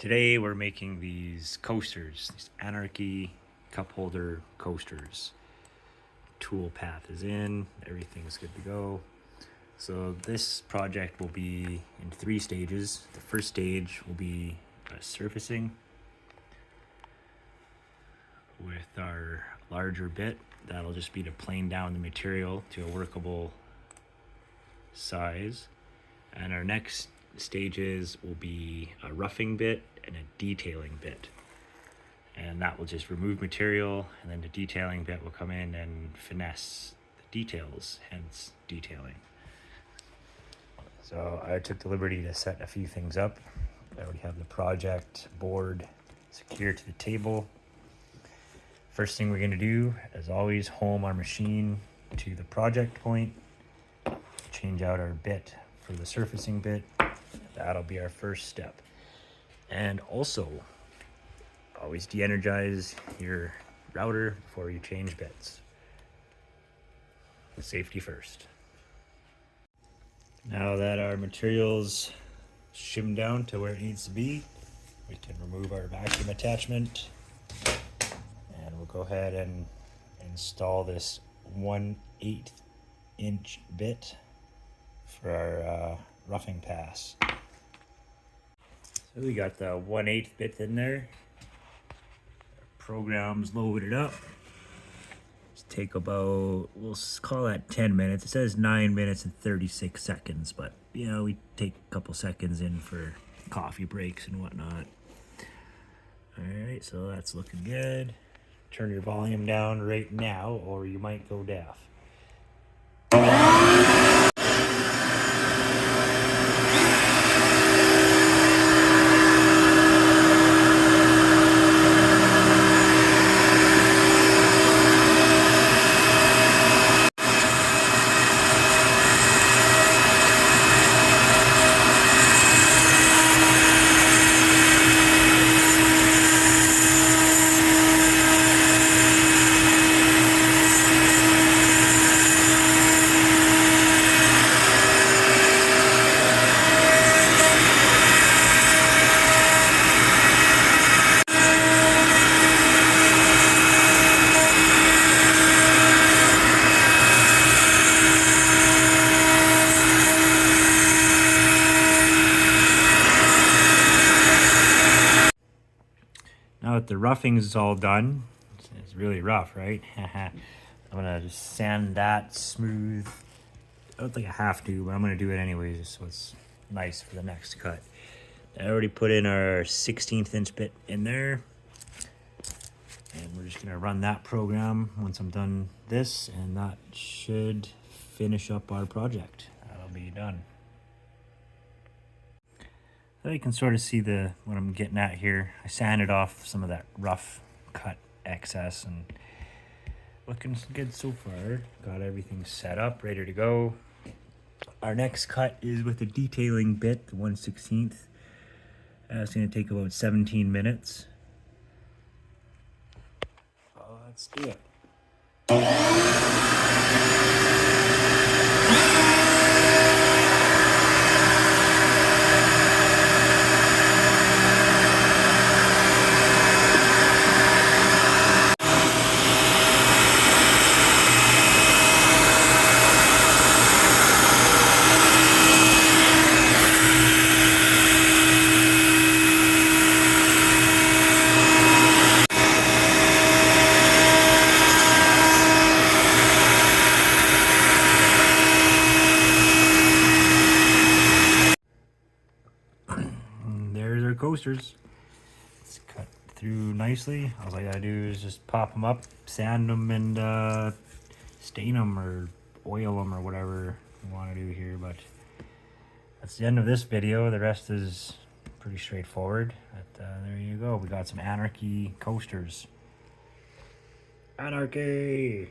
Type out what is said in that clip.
Today we're making these coasters, these Anarchy cup holder coasters. Tool path is in, everything's good to go. So this project will be in 3 stages. The first stage will be surfacing with our larger bit. That'll just be to plane down the material to a workable size. And our next stages will be a roughing bit and a detailing bit. And that will just remove material, and then the detailing bit will come in and finesse the details, hence detailing. So I took the liberty to set a few things up. I already have the project board secured to the table. First thing we're going to do, as always, home our machine to the project point, change out our bit for the surfacing bit. That'll be our first step. And also, always de-energize your router before you change bits. Safety first. Now that our material's shimmed down to where it needs to be, we can remove our vacuum attachment, and we'll go ahead and install this 1/8 inch bit for our roughing pass. So we got the 1/8 bit in there. Our program's loaded up. Just take about, we'll call that 10 minutes. It says 9 minutes and 36 seconds, but you know, we take a couple seconds in for coffee breaks and whatnot. All right, so that's looking good. Turn your volume down right now, or you might go deaf. Now that the roughing is all done, it's really rough, right? I'm gonna just sand that smooth. I don't think I have to, but I'm gonna do it anyways, just so it's nice for the next cut. I already put in our 1/16 inch bit in there, and we're just gonna run that program once I'm done this, and that should finish up our project. That'll be done. So you can sort of see what I'm getting at here. I sanded off some of that rough cut excess, and looking good so far. Got everything set up, ready to go. Our next cut is with the detailing bit, the 1/16. It's going to take about 17 minutes. Let's do it. There's our coasters. It's cut through nicely. All I gotta do is just pop them up, sand them, and stain them or oil them or whatever you want to do here. But that's the end of this video. The rest is pretty straightforward. But there you go. We got some Anarchy coasters. Anarchy!